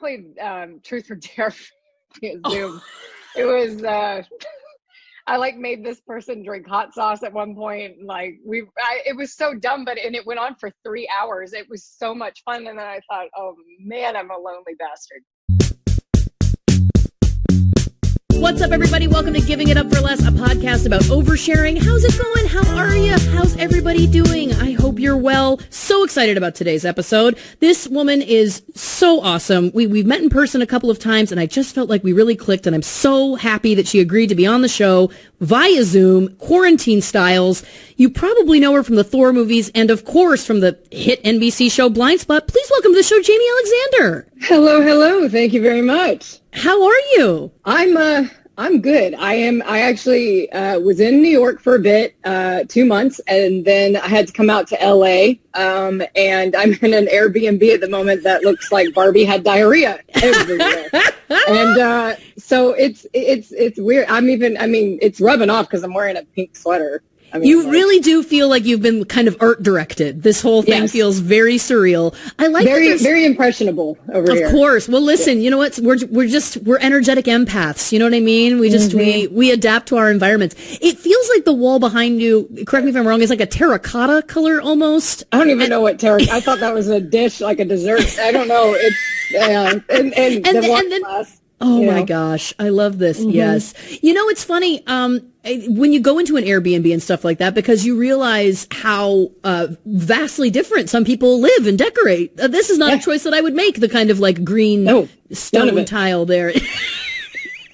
definitely truth or dare Zoom. It was I like made this person drink hot sauce at one point. Like it was so dumb, and it went on for 3 hours. It was so much fun. And then I thought, oh man, I'm a lonely bastard. What's up, everybody? Welcome to Giving It Up for Less, a podcast about oversharing. How's it going? How are you? How's everybody doing? I hope you're well. So excited about today's episode. This woman is so awesome. We've met in person a couple of times, and I just felt like we really clicked, and I'm so happy that she agreed to be on the show via Zoom, quarantine styles. You probably know her from the Thor movies and, of course, from the hit NBC show Blind Spot. Please welcome to the show, Jaimie Alexander. Hello. Thank you very much. How are you? I'm good. I actually was in New York for a bit, 2 months, and then I had to come out to LA. And I'm in an Airbnb at the moment that looks like Barbie had diarrhea everywhere. And so it's weird. It's rubbing off because I'm wearing a pink sweater. You really do feel like you've been kind of art directed. This whole thing feels very surreal. I like very impressionable over here. Of course. Well, listen, you know what? We're energetic empaths. You know what I mean? We just, we adapt to our environments. It feels like the wall behind you, correct me if I'm wrong, is like a terracotta color almost. I don't even know what terracotta, I thought that was a dish, like a dessert. I don't know. It's, and then, glass. Oh my gosh. I love this. Yes. You know, it's funny, when you go into an Airbnb and stuff like that, because you realize how vastly different some people live and decorate. This is not a choice that I would make, the kind of like green stone tile there.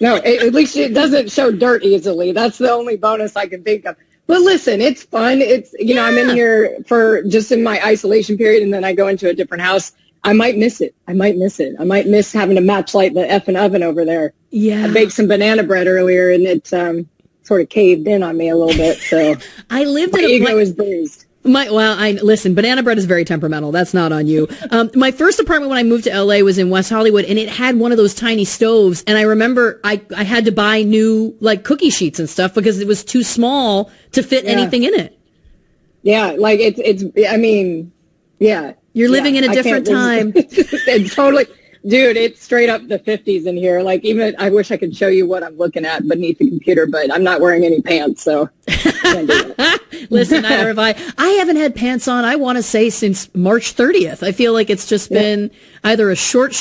No, at least it doesn't show dirt easily. That's the only bonus I can think of. But listen, it's fun. It's, I'm in here for just in my isolation period, and then I go into a different house. I might miss it. I might miss having to match light the effing oven over there. Yeah. I baked some banana bread earlier, and it sort of caved in on me a little bit. So I lived my ego is bruised. Listen, banana bread is very temperamental. That's not on you. My first apartment when I moved to LA was in West Hollywood, and it had one of those tiny stoves. And I remember I had to buy new like cookie sheets and stuff because it was too small to fit anything in it. Yeah, like You're living in a different time. It's totally, dude, it's straight up the 50s in here. Like, even, I wish I could show you what I'm looking at beneath the computer, but I'm not wearing any pants, so can't do that. Listen, neither have I. I haven't had pants on, I want to say, since March 30th. I feel like it's just been either a short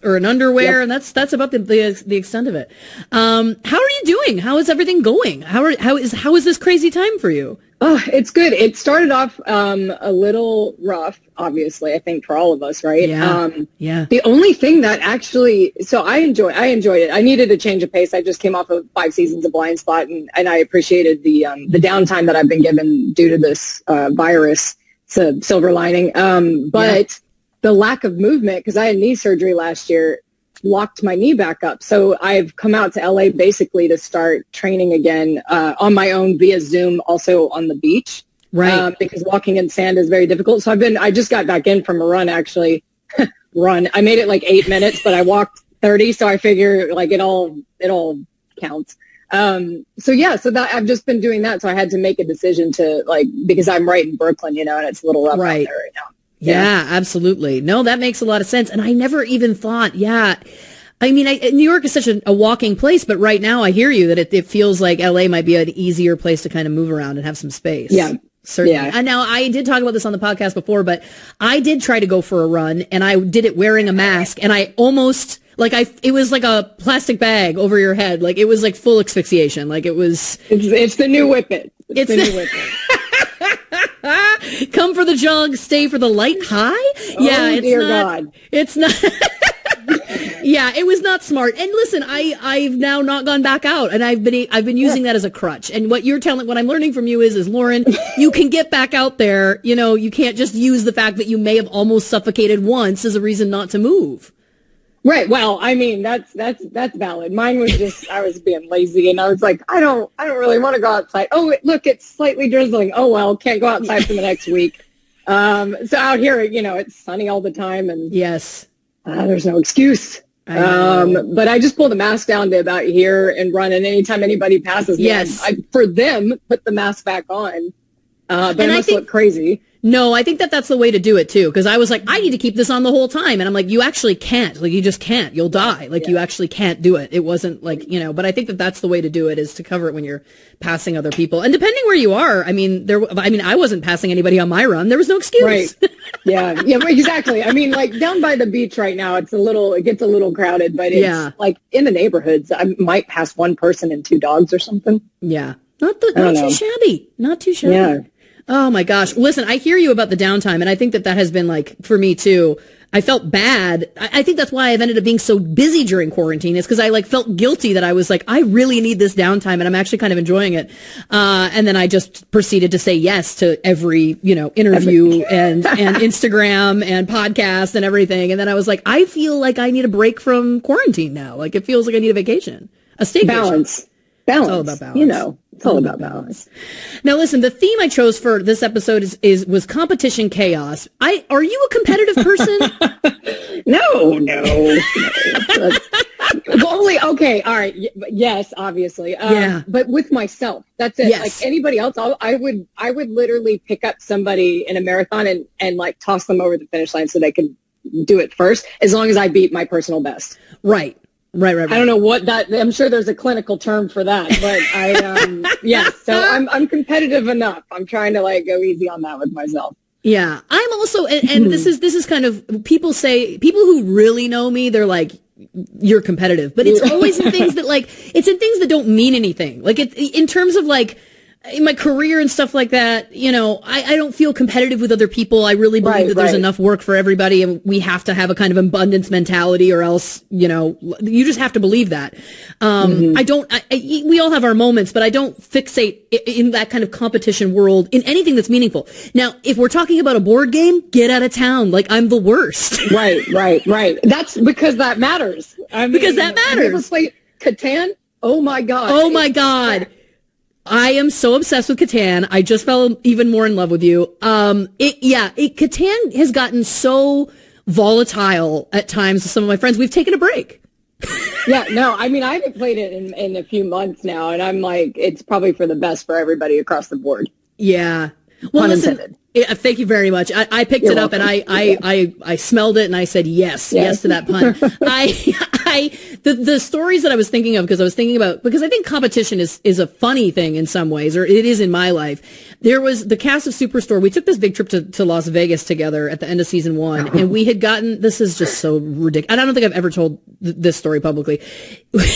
or an underwear, and that's about the extent of it. How are you doing? How is everything going? How is this crazy time for you? Oh, it's good. It started off a little rough, obviously, I think for all of us, right? Yeah. The only thing that actually, so I enjoyed it. I needed a change of pace. I just came off of 5 seasons of Blind Spot, and I appreciated the downtime that I've been given due to this virus. It's a silver lining. But the lack of movement, because I had knee surgery last year, locked my knee back up. So I've come out to LA basically to start training again on my own via Zoom, also on the beach. Right. Because walking in sand is very difficult. So I just got back in from a run, actually. I made it like 8 minutes, but I walked 30. So I figure like it all counts. So that I've just been doing that. So I had to make a decision to because I'm right in Brooklyn, and it's a little rough out there right now. Yeah, absolutely. No, that makes a lot of sense. And I never even thought, New York is such a walking place, but right now I hear you that it feels like LA might be an easier place to kind of move around and have some space. Yeah. Certainly. Yeah. And now I did talk about this on the podcast before, but I did try to go for a run, and I did it wearing a mask, and I almost, it was like a plastic bag over your head. Like it was like full asphyxiation. Like it was. It's the new Whip It. It's the new Whip It. Come for the jog, stay for the light high. God. It's not. Yeah, it was not smart. And listen, I've now not gone back out, and I've been using that as a crutch. And what I'm learning from you is Lauren, you can get back out there. You can't just use the fact that you may have almost suffocated once as a reason not to move. Right. Well, that's valid. Mine was just, I was being lazy, and I was like, I don't really want to go outside. Oh, look, it's slightly drizzling. Oh, well, can't go outside for the next week. So out here, it's sunny all the time, and yes, there's no excuse. But I just pull the mask down to about here and run, and anytime anybody passes me, I, for them, put the mask back on. but I must look crazy. No, I think that's the way to do it too. Cause I was like, I need to keep this on the whole time. And I'm like, you actually can't. Like, you just can't. You'll die. Like, you actually can't do it. It wasn't like, but I think that's the way to do it, is to cover it when you're passing other people. And depending where you are, I mean, I wasn't passing anybody on my run. There was no excuse. Right. Yeah. Yeah, exactly. I mean, like down by the beach right now, it gets a little crowded, but it's like in the neighborhoods, I might pass one person and 2 dogs or something. Yeah. Not too shabby. Not too shabby. Yeah. Oh my gosh. Listen, I hear you about the downtime, and I think that has been like, for me too, I felt bad. I think that's why I've ended up being so busy during quarantine, is because I like felt guilty that I was like, I really need this downtime, and I'm actually kind of enjoying it. And then I just proceeded to say yes to every, interview and Instagram and podcast and everything. And then I was like, I feel like I need a break from quarantine now. Like, it feels like I need a vacation, a staycation. Balance. It's all about balance. It's all about balance. Now, listen, the theme I chose for this episode was competition chaos. Are you a competitive person? No. Okay. All right. Yes, obviously. But with myself, that's it. Yes. Like anybody else, I would literally pick up somebody in a marathon and like toss them over the finish line so they could do it first, as long as I beat my personal best. Right. Right. I don't know what I'm sure there's a clinical term for that, but so I'm competitive enough. I'm trying to like go easy on that with myself. Yeah. I'm also, and this is kind of, people who really know me, they're like, you're competitive, but it's always in things that don't mean anything. Like in terms of like, in my career and stuff like that, I don't feel competitive with other people. I really believe that there's enough work for everybody, and we have to have a kind of abundance mentality, or else, you just have to believe that. We all have our moments, but I don't fixate in that kind of competition world in anything that's meaningful. Now, if we're talking about a board game, get out of town. Like, I'm the worst. Right. That's because that matters. Because that matters. Have you ever played Catan? Oh my God. I am so obsessed with Catan. I just fell even more in love with you. Catan has gotten so volatile at times with some of my friends. We've taken a break. I haven't played it in a few months now, and I'm like, it's probably for the best for everybody across the board. Yeah. Well, listen, thank you very much. I picked it up, and I smelled it, and I said yes to that pun. The stories that I was thinking of, because I think competition is a funny thing in some ways, or it is in my life. There was the cast of Superstore. We took this big trip to Las Vegas together at the end of season 1, and we had gotten, this is just so ridiculous. I don't think I've ever told this story publicly.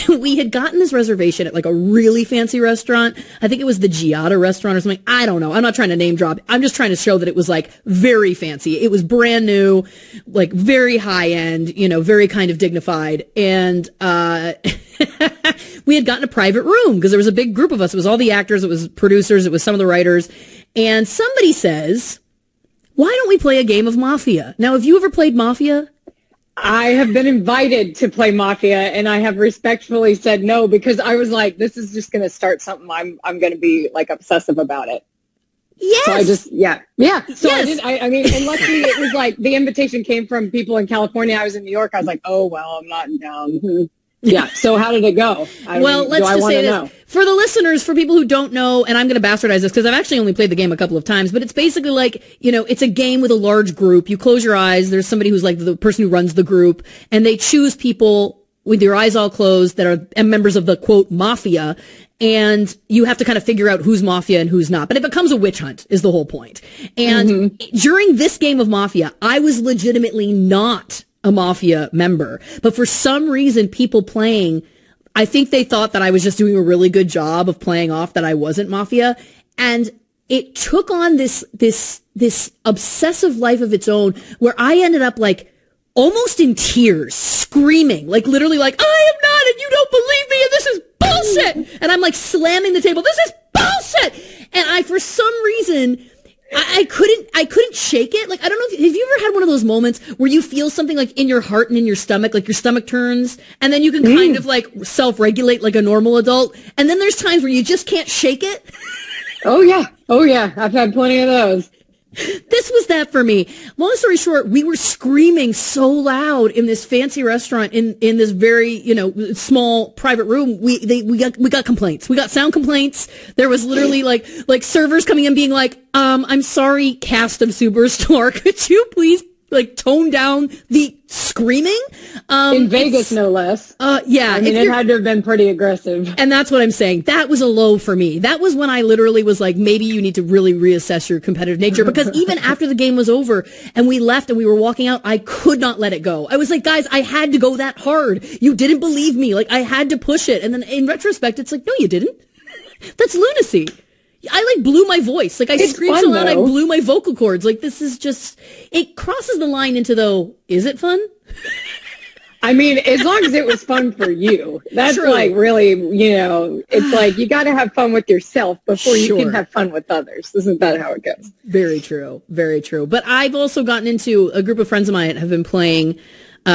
We had gotten this reservation at like a really fancy restaurant. I think it was the Giada restaurant or something. I don't know. I'm not trying to name drop. I'm just trying to show that it was like very fancy. It was brand new, like very high end, very kind of dignified. And, we had gotten a private room because there was a big group of us. It was all the actors. It was producers. It was some of the writers. And somebody says, why don't we play a game of Mafia? Now, have you ever played Mafia? I have been invited to play Mafia, and I have respectfully said no, because I was like, this is just going to start something. I'm going to be like obsessive about it. Yes. So I just, So yes. And luckily it was like the invitation came from people in California. I was in New York. I was like, oh, well, I'm not in town. Yeah. So how did it go? Let's just say this. For the listeners, for people who don't know, and I'm going to bastardize this because I've actually only played the game a couple of times, but it's basically like, it's a game with a large group. You close your eyes. There's somebody who's like the person who runs the group, and they choose people with your eyes all closed that are members of the quote mafia. And you have to kind of figure out who's mafia and who's not. But it becomes a witch hunt is the whole point. And during this game of Mafia, I was legitimately not a mafia member. But for some reason, people playing, I think they thought that I was just doing a really good job of playing off that I wasn't mafia. And it took on this obsessive life of its own, where I ended up like almost in tears, screaming, like literally like, I am not, and you don't believe me, and this is bullshit. And I'm like slamming the table. This is bullshit. And for some reason, I couldn't shake it. Like, I don't know have you ever had one of those moments where you feel something like in your heart and in your stomach, like your stomach turns, and then you can kind of like self-regulate like a normal adult. And then there's times where you just can't shake it. Oh yeah. I've had plenty of those. This was that for me. Long story short, we were screaming so loud in this fancy restaurant in this very, small private room. We got complaints. We got sound complaints. There was literally like servers coming in being like, I'm sorry, cast of Superstore. Could you please tone down the screaming? In Vegas, no less. Yeah. I mean, it had to have been pretty aggressive. And that's what I'm saying. That was a low for me. That was when I literally was like, maybe you need to really reassess your competitive nature, because even after the game was over and we left and we were walking out, I could not let it go. I was like, guys, I had to go that hard. You didn't believe me. I had to push it. And then in retrospect, it's like, no, you didn't. That's lunacy. I blew my voice. I screamed so loud, I blew my vocal cords. This is just, it crosses the line into is it fun? I mean, as long as it was fun for you, that's True. Really, it's you got to have fun with yourself before you can have fun with others. Isn't that how it goes? Very true. Very true. But I've also gotten into, a group of friends of mine have been playing,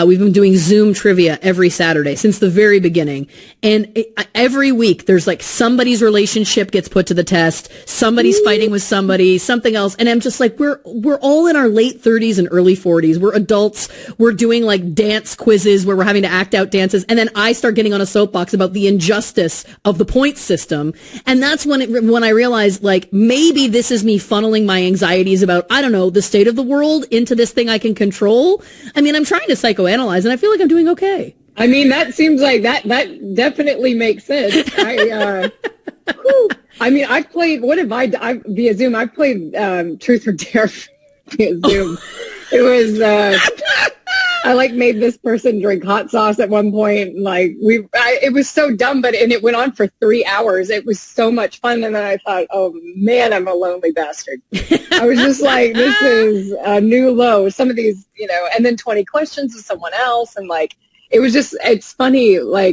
we've been doing Zoom trivia every Saturday since the very beginning. And every week there's somebody's relationship gets put to the test. Somebody's fighting with somebody, something else. And I'm just we're all in our late 30s and early 40s. We're adults. We're doing dance quizzes where we're having to act out dances. And then I start getting on a soapbox about the injustice of the point system. And that's when I realized maybe this is me funneling my anxieties about, I don't know, the state of the world into this thing I can control. I mean, I'm trying to psychoanalyze, and I feel like I'm doing okay. I mean, that seems like that definitely makes sense. I mean, I've played, via Zoom, I've played Truth or Dare via Zoom. It was, I made this person drink hot sauce at one point. It was so dumb, and it went on for 3 hours. It was so much fun. And then I thought, oh man, I'm a lonely bastard. I was just this is a new low. Some of these, and then 20 questions with someone else. And it was just, it's funny. I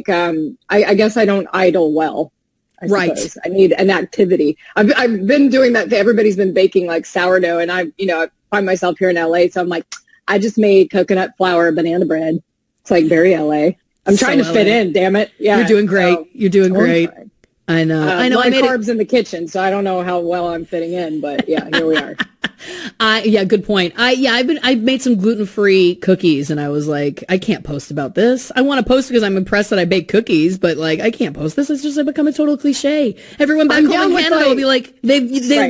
guess I don't idle well. I suppose. I need an activity. I've been doing that. Everybody's been baking sourdough, and I find myself here in LA. So I'm I just made coconut flour banana bread. It's very LA. I'm trying to fit in, damn it. Yeah. You're doing great. You're doing great. I know. I know. I made carbs in the kitchen, so I don't know how well I'm fitting in, but yeah, here we are. Yeah, good point. I've made some gluten-free cookies, and I was I can't post about this. I want to post because I'm impressed that I bake cookies, but I can't post this. It's just become a total cliche. Everyone back home in Canada will be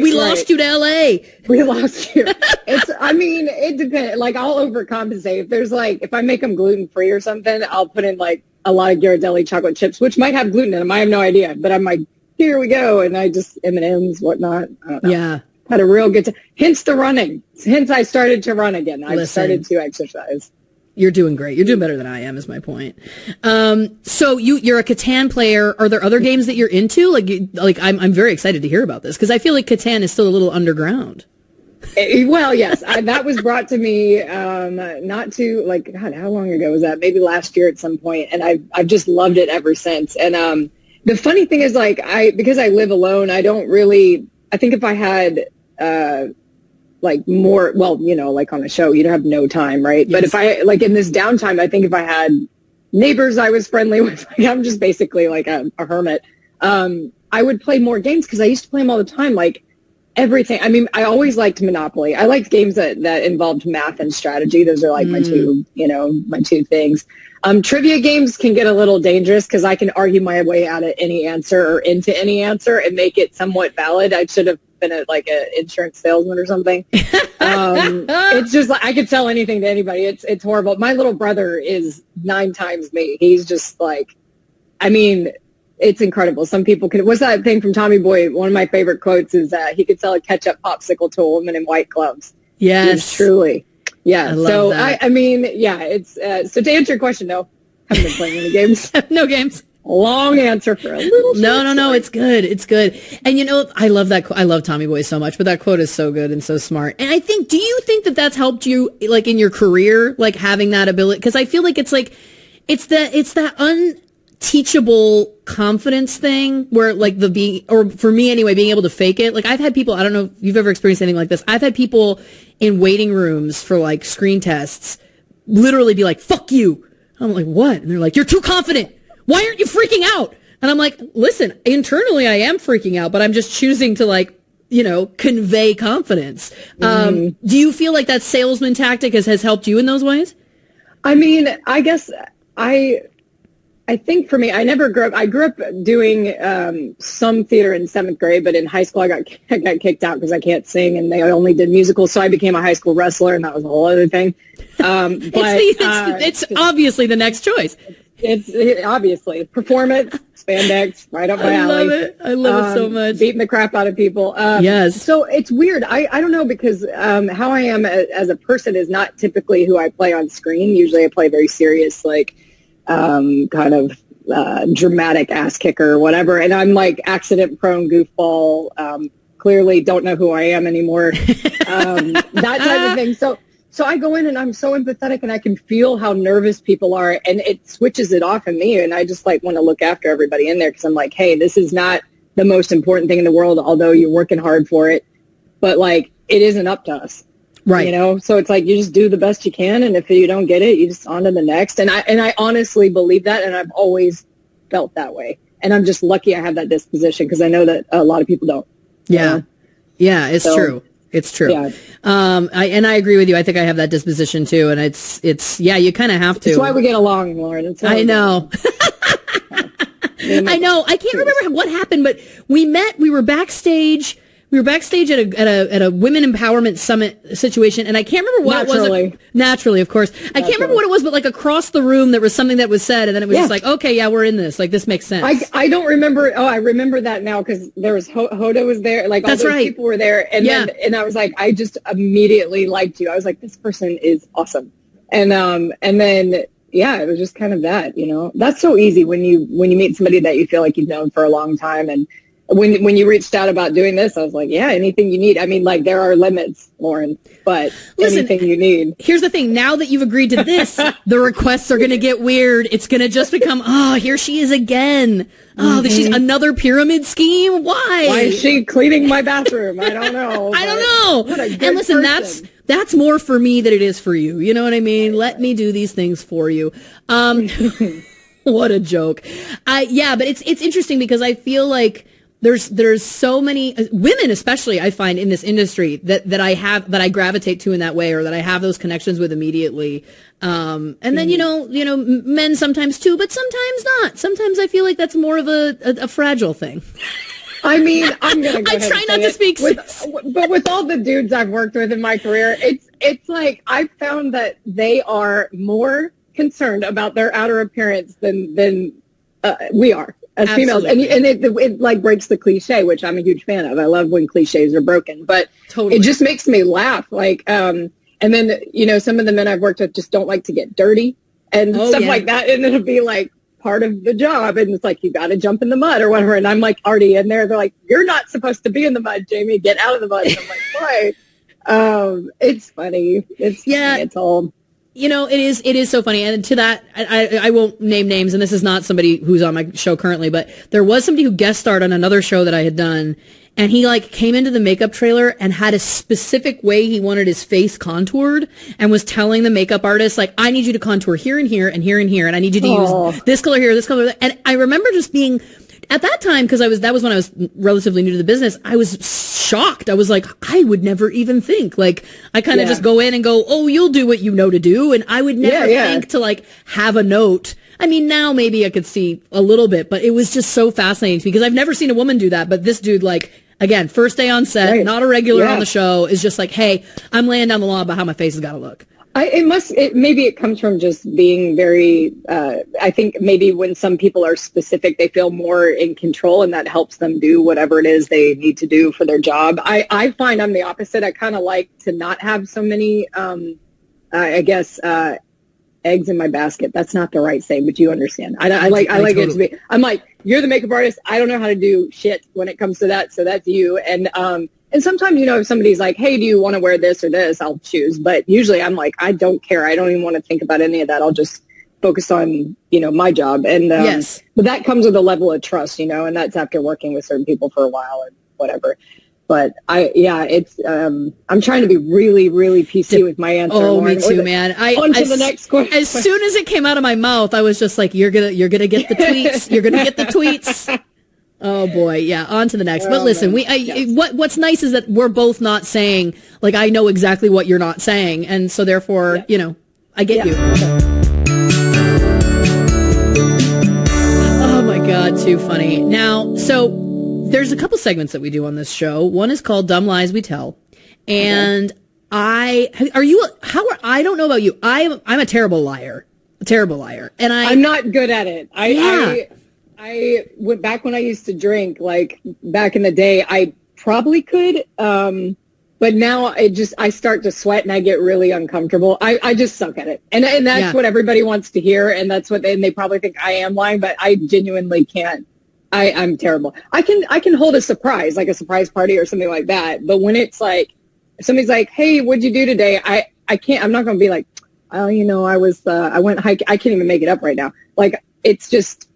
we lost you to LA. We lost you. It depends. I'll overcompensate. If there's if I make them gluten-free or something, I'll put in a lot of Ghirardelli chocolate chips, which might have gluten in them. I have no idea, but I'm here we go, and I just M&Ms, whatnot. I don't know. Yeah. Had a real good time. Hence the running. Hence I started to run again. I started to exercise. You're doing great. You're doing better than I am, is my point. So you're a Catan player. Are there other games that you're into? I'm very excited to hear about this because I feel like Catan is still a little underground. Well, yes, that was brought to me not too God, how long ago was that? Maybe last year at some point, and I've just loved it ever since. And the funny thing is, because I live alone, I don't really. I think if I had more, on a show, you'd have no time, right? Yes. But if I in this downtime, I think if I had neighbors I was friendly with, I'm just basically a hermit. I would play more games because I used to play them all the time. Everything. I mean, I always liked Monopoly. I liked games that involved math and strategy. Those are my two things. Trivia games can get a little dangerous because I can argue my way out of any answer or into any answer and make it somewhat valid. I should have been an insurance salesman or something. It's just I could sell anything to anybody. It's horrible. My little brother is 9 times me. He's just it's incredible. Some people can. What's that thing from Tommy Boy? One of my favorite quotes is that he could sell a ketchup popsicle to a woman in white gloves. Yes, truly. Yeah. So that. It's so to answer your question, no, haven't been playing any games. No games. Long answer for a little. No. It's good. It's good. And I love that. I love Tommy Boy so much, but that quote is so good and so smart. And I think, do you think that that's helped you in your career, having that ability? Because I feel it's that unteachable confidence thing where or for me anyway, being able to fake it. I've had people, I don't know if you've ever experienced anything like this. I've had people in waiting rooms for screen tests literally be fuck you. I'm what? And they're you're too confident. Why aren't you freaking out? And I'm listen, internally I am freaking out, but I'm just choosing to convey confidence. Do you feel like that salesman tactic has helped you in those ways? I mean, I guess I think for me, I grew up doing some theater in 7th grade, but in high school I got kicked out because I can't sing, and they only did musicals, so I became a high school wrestler, and that was a whole other thing. It's obviously the next choice. It's obviously performance, spandex, right up my alley. I love it so much. Beating the crap out of people. Yes. So it's weird. I don't know, because how I am as a person is not typically who I play on screen. Usually I play very serious, like kind of dramatic ass kicker or whatever. And I'm like accident prone goofball. Clearly don't know who I am anymore. That type of thing. So I go in and I'm so empathetic, and I can feel how nervous people are, and it switches it off in me. And I just like want to look after everybody in there, because I'm like, hey, this is not the most important thing in the world, although you're working hard for it. But like, it isn't up to us. Right. So it's like, you just do the best you can. And if you don't get it, you just on to the next. And I honestly believe that. And I've always felt that way. And I'm just lucky I have that disposition, because I know that a lot of people don't. Yeah. Yeah, it's true. It's true. Yeah. I agree with you. I think I have that disposition too. And it's you kind of have to. That's why we get along, Lauren. I know. I know. I can't remember what happened, but we were backstage. We were backstage at a women empowerment summit situation, and I can't remember what it was. Naturally, of course. I can't remember what it was, but like across the room, there was something that was said, and then it was just like, okay, yeah, we're in this. Like, this makes sense. I don't remember. Oh, I remember that now, because there was Hoda was there. Like, all those people were there, and then I was like, I just immediately liked you. I was like, this person is awesome, and then. Yeah, it was just kind of that, That's so easy when you meet somebody that you feel like you've known for a long time. And when you reached out about doing this, I was like, yeah, anything you need. I mean, like, there are limits, Lauren, but anything you need. Here's the thing. Now that you've agreed to this, the requests are going to get weird. It's going to just become, oh, here she is again. Oh, she's another pyramid scheme. Why? Why is she cleaning my bathroom? I don't know. I don't know. What a good and listen, person. That's more for me than it is for you. You know what I mean? Let me do these things for you. What a joke. But it's interesting, because I feel like there's so many women, especially I find in this industry, that I gravitate to in that way, or that I have those connections with immediately. And then, men sometimes too, but sometimes not. Sometimes I feel like that's more of a fragile thing. I mean, I'm going to go I try not to speak. But with all the dudes I've worked with in my career, it's like I've found that they are more concerned about their outer appearance than we are as females. And it like breaks the cliche, which I'm a huge fan of. I love when cliches are broken, but it just makes me laugh. Like, and then, some of the men I've worked with just don't like to get dirty and stuff like that. And it'll be like part of the job. And it's like, you got to jump in the mud or whatever. And I'm like already in there. They're like, you're not supposed to be in the mud, Jaimie. Get out of the mud. And I'm like, why? It's funny. It's all. It is so funny. And to that, I won't name names, and this is not somebody who's on my show currently, but there was somebody who guest starred on another show that I had done, and he like came into the makeup trailer and had a specific way he wanted his face contoured, and was telling the makeup artist, like, I need you to contour here and here and here and here, and I need you to use this color here, this color there. And I remember just being, at that time, because that was when I was relatively new to the business, I was shocked. I was like, I would never even think. Like, I kind of just go in and go, oh, you'll do what you know to do. And I would never think to like have a note. I mean, now maybe I could see a little bit, but it was just so fascinating to me, because I've never seen a woman do that. But this dude, like, again, first day on set, not a regular on the show, is just like, hey, I'm laying down the law about how my face has got to look. Maybe it comes from just being very, I think maybe when some people are specific, they feel more in control, and that helps them do whatever it is they need to do for their job. I find I'm the opposite. I kind of like to not have so many, eggs in my basket. That's not the right say, but you understand. I like it to be, I'm like, you're the makeup artist. I don't know how to do shit when it comes to that. So that's you. And sometimes, if somebody's like, hey, do you want to wear this or this? I'll choose. But usually I'm like, I don't care. I don't even want to think about any of that. I'll just focus on, my job. And, but that comes with a level of trust, and that's after working with certain people for a while or whatever. But I'm trying to be really, really PC with my answer. Oh, me too, man. On to the next question. As soon as it came out of my mouth, I was just like, you're gonna get the tweets. You're gonna get the tweets. Oh boy, yeah. On to the next. But Oh, listen, man. Yes. what's nice is that we're both not saying, like, I know exactly what you're not saying, and so therefore, I get you. Oh my God, too funny. Now, so there's a couple segments that we do on this show. One is called Dumb Lies We Tell, and I don't know about you. I'm a terrible liar, and I'm not good at it. I went back when I used to drink, like back in the day, I probably could. But now I start to sweat and I get really uncomfortable. I just suck at it. And that's what everybody wants to hear. And and they probably think I am lying, but I genuinely can't. I'm terrible. I can hold a surprise, like a surprise party or something like that. But when it's like, if somebody's like, hey, what'd you do today? I can't, I'm not going to be like, oh, I went hiking. I can't even make it up right now. Like, it's just,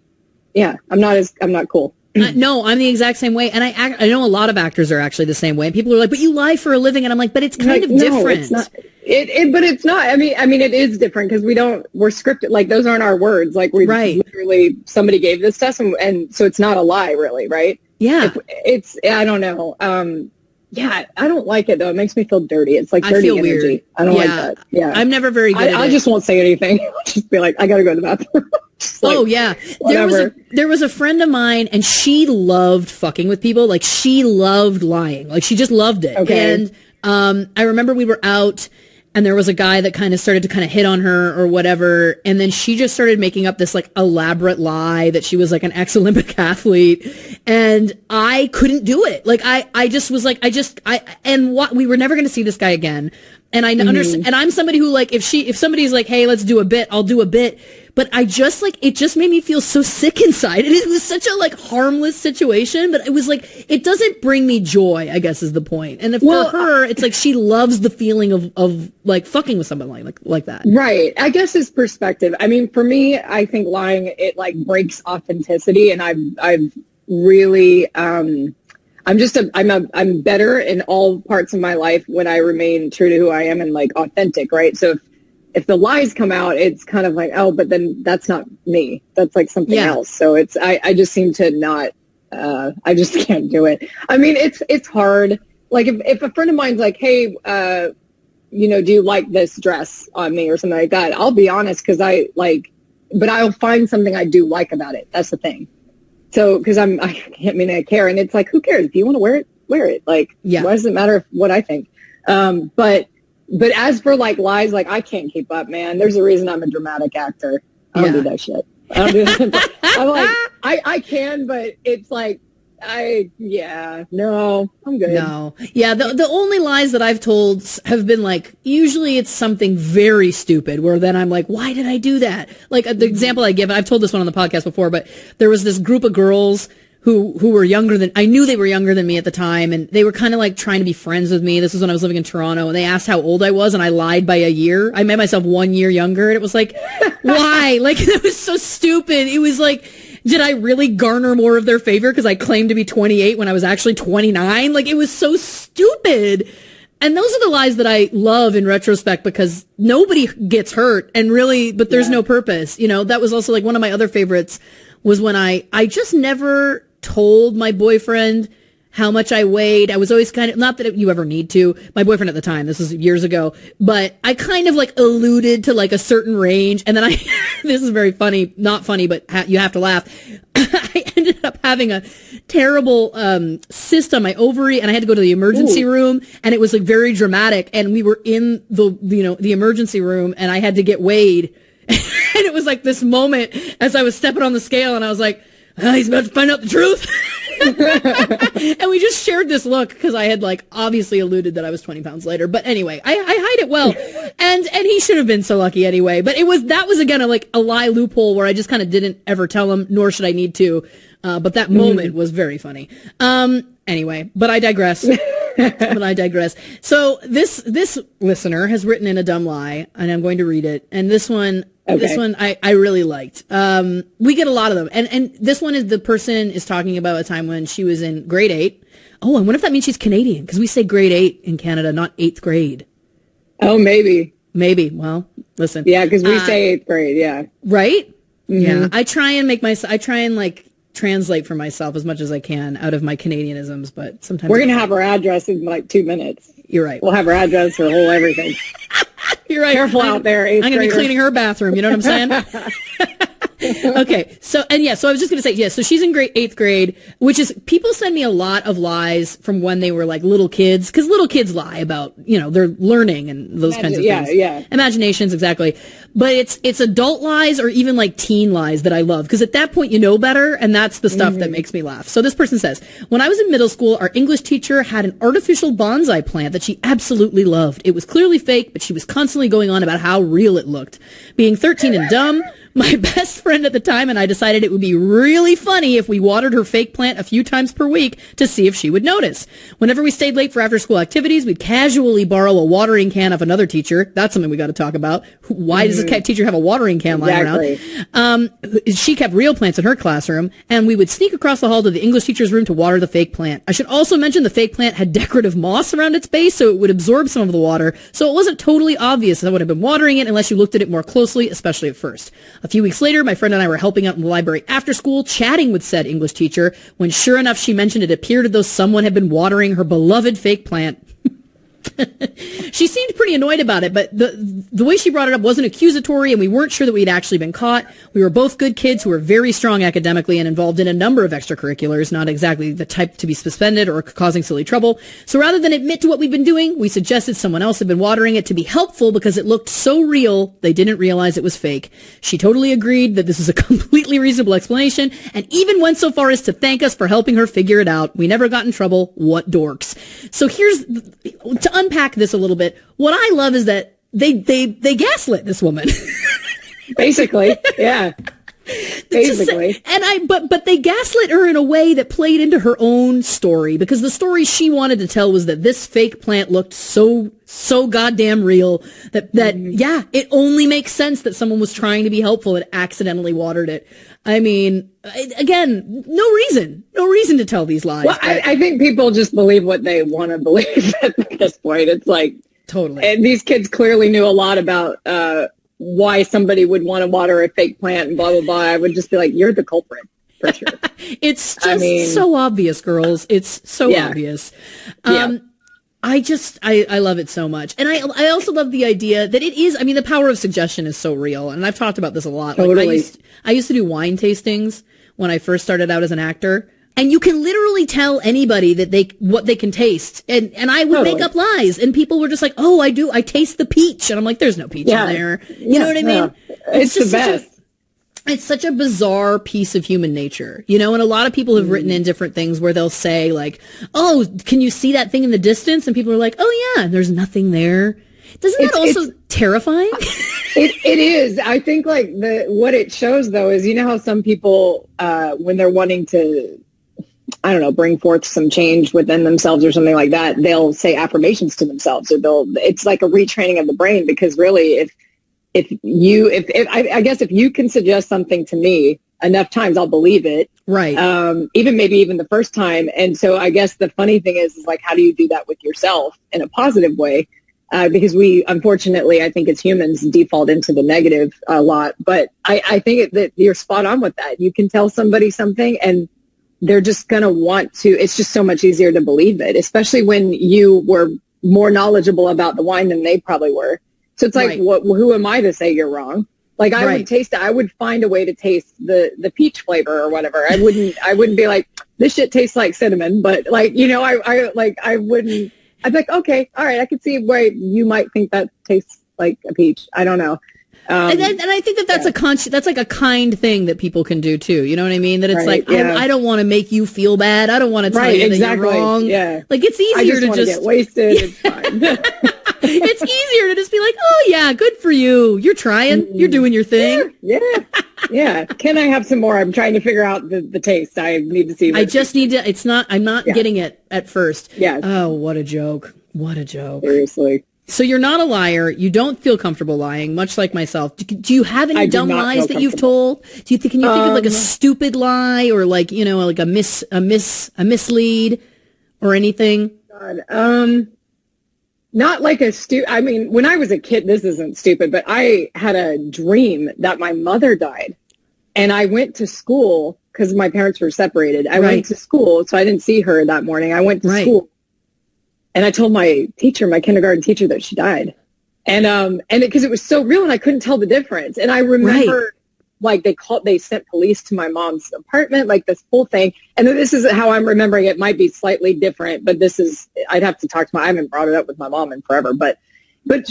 yeah, I'm not cool. No, I'm the exact same way. And I know a lot of actors are actually the same way. And people are like, but you lie for a living. And I'm like, but it's kind of different. It's not. But it's not. I mean, it is different because we're scripted. Like, those aren't our words. Like, we literally, somebody gave this to us. And so it's not a lie, really, right? Yeah. I don't know. Yeah, I don't like it, though. It makes me feel dirty. It's like dirty energy. Weird. I don't like that. Yeah. I'm never very good at it. I just won't say anything. I'll just be like, I got to go to the bathroom. Oh yeah, there was a friend of mine, and she loved fucking with people. Like, she loved lying. Like, she just loved it. Okay. And I remember we were out, and there was a guy that kind of started to kind of hit on her or whatever, and then she just started making up this like elaborate lie that she was like an ex-Olympic athlete, and I couldn't do it. Like, I just was like, we were never going to see this guy again. And I understand, and I'm somebody who, like, if somebody's like, hey, let's do a bit, I'll do a bit. But I just, like, it just made me feel so sick inside. It was such a, like, harmless situation, but it was like, it doesn't bring me joy, I guess is the point. And for her, it's like she loves the feeling of like fucking with somebody like that. Right. I guess it's perspective. I mean, for me, I think lying, it like breaks authenticity, and I've really, I'm better in all parts of my life when I remain true to who I am and like authentic, right? So if the lies come out, it's kind of like, oh, but then that's not me. That's like something else. So I just seem to not, I just can't do it. I mean, it's hard. Like if a friend of mine's like, hey, do you like this dress on me or something like that? I'll be honest, because but I'll find something I do like about it. That's the thing. So, because I care. And it's like, who cares? If you want to wear it, wear it. Like, why does it matter what I think? But as for like lies, like I can't keep up, man. There's a reason I'm a dramatic actor. I don't do that shit. I don't do that. I'm like, I can, but it's like, no, I'm good. No. Yeah, the only lies that I've told have been like, usually it's something very stupid where then I'm like, why did I do that? Like the example I give, I've told this one on the podcast before, but there was this group of girls who were younger than, I knew they were younger than me at the time, and they were kind of like trying to be friends with me. This was when I was living in Toronto, and they asked how old I was, and I lied by a year. I made myself 1 year younger, and it was like, why? Like, it was so stupid. It was like, did I really garner more of their favor because I claimed to be 28 when I was actually 29? Like, it was so stupid. And those are the lies that I love in retrospect, because nobody gets hurt, and really, but there's no purpose. That was also like one of my other favorites was when I just never told my boyfriend how much I weighed. I was always kind of, not that you ever need to, my boyfriend at the time, this was years ago, but I kind of like alluded to like a certain range. And then this is very funny, not funny, but you have to laugh. I ended up having a terrible cyst on my ovary, and I had to go to the emergency room, and it was like very dramatic. And we were in the emergency room, and I had to get weighed. And it was like this moment as I was stepping on the scale, and I was like, he's about to find out the truth. And we just shared this look because I had like obviously alluded that I was 20 pounds lighter. But anyway, I hide it well. And he should have been so lucky anyway. But that was again a lie loophole where I just kind of didn't ever tell him, nor should I need to. But that moment was very funny. Anyway, but I digress. So this listener has written in a dumb lie, and I'm going to read it. And this one I really liked. We get a lot of them. And this one is, the person is talking about a time when she was in grade 8. Oh, I wonder if that means she's Canadian, because we say grade 8 in Canada, not 8th grade. Oh, maybe. Well, listen. Yeah, because we say 8th grade. Yeah. Right? Mm-hmm. Yeah. I try and translate for myself as much as I can out of my Canadianisms, but sometimes we're going to have her address in like 2 minutes. You're right. We'll have her address, her whole everything. You're right. Careful out there, I'm going to be cleaning her bathroom. You know what I'm saying? Okay. So I was just going to say, so she's in eighth grade, which is, people send me a lot of lies from when they were like little kids, because little kids lie about, their learning and those kinds of things. Yeah. Imaginations, exactly. But it's adult lies or even like teen lies that I love, because at that point you know better, and that's the stuff that makes me laugh. So this person says, when I was in middle school, our English teacher had an artificial bonsai plant that she absolutely loved. It was clearly fake, but she was constantly going on about how real it looked. Being 13 and dumb, my best friend at the time and I decided it would be really funny if we watered her fake plant a few times per week to see if she would notice. Whenever we stayed late for after-school activities, we'd casually borrow a watering can of another teacher. That's something we got to talk about. Why does this teacher have a watering can lying around? She kept real plants in her classroom, and we would sneak across the hall to the English teacher's room to water the fake plant. I should also mention the fake plant had decorative moss around its base, so it would absorb some of the water, so it wasn't totally obvious I would have been watering it unless you looked at it more closely, especially at first. A few weeks later, my friend and I were helping out in the library after school, chatting with said English teacher, when sure enough she mentioned it appeared as though someone had been watering her beloved fake plant. She seemed pretty annoyed about it, but the way she brought it up wasn't accusatory, and we weren't sure that we'd actually been caught. We were both good kids who were very strong academically and involved in a number of extracurriculars, not exactly the type to be suspended or causing silly trouble. So rather than admit to what we'd been doing, we suggested someone else had been watering it to be helpful because it looked so real they didn't realize it was fake. She totally agreed that this is a completely reasonable explanation and even went so far as to thank us for helping her figure it out. We never got in trouble. What dorks. So here's, to unpack this a little bit, what I love is that they gaslit this woman. Basically, yeah. Basically. But they gaslit her in a way that played into her own story, because the story she wanted to tell was that this fake plant looked so goddamn real that it only makes sense that someone was trying to be helpful and accidentally watered it. I mean, again, no reason to tell these lies. Well, I think people just believe what they want to believe at this point. It's like, totally. And these kids clearly knew a lot about why somebody would want to water a fake plant and blah, blah, blah. I would just be like, you're the culprit, for sure. It's just so obvious, girls. It's so obvious. I love it so much. And I also love the idea that it is, the power of suggestion is so real. And I've talked about this a lot. Totally. Like I used to do wine tastings when I first started out as an actor. And you can literally tell anybody that what they can taste. And I would make up lies, and people were just like, oh, I taste the peach. And I'm like, there's no peach in there. You know what I mean? It's the best. It's such a bizarre piece of human nature, and a lot of people have written in different things where they'll say like, oh, can you see that thing in the distance? And people are like, oh yeah, there's nothing there. Doesn't that also terrifying? It is. I think like what it shows though is, how some people, when they're wanting to, I don't know, bring forth some change within themselves or something like that, they'll say affirmations to themselves, or it's like a retraining of the brain, because really if you can suggest something to me enough times, I'll believe it. Right. Even the first time. And so I guess the funny thing is like, how do you do that with yourself in a positive way? Because we, unfortunately, I think as humans default into the negative a lot, but I think that you're spot on with that. You can tell somebody something and they're just going to want to, it's just so much easier to believe it, especially when you were more knowledgeable about the wine than they probably were. So it's like, who am I to say you're wrong? Like I would taste it. I would find a way to taste the peach flavor or whatever. I wouldn't be like, this shit tastes like cinnamon, but like, I wouldn't, I'd be like, okay, all right. I could see why you might think that tastes like a peach. I don't know. And I think that's that's like a kind thing that people can do too. You know what I mean? That it's I don't want to make you feel bad. I don't want to tell you that you're wrong. Yeah. Like it's easier to just get wasted. It's fine. It's easier to just be like, oh yeah, good for you. You're trying. You're doing your thing. Yeah. Can I have some more? I'm trying to figure out the taste. I need to see. I'm not getting it at first. Yeah. Oh, what a joke. What a joke. Seriously. So you're not a liar. You don't feel comfortable lying, much like myself. Do you have any dumb lies that you've told? Can you think of like a stupid lie or like, like a mislead or anything? God, not like when I was a kid, this isn't stupid, but I had a dream that my mother died, and I went to school because my parents were separated. I went to school, so I didn't see her that morning. I went to school, and I told my teacher, my kindergarten teacher, that she died. And because it was so real and I couldn't tell the difference. And I remember like they sent police to my mom's apartment, like this whole thing. And this is how I'm remembering it. Might be slightly different, but I'd have to talk to I haven't brought it up with my mom in forever, but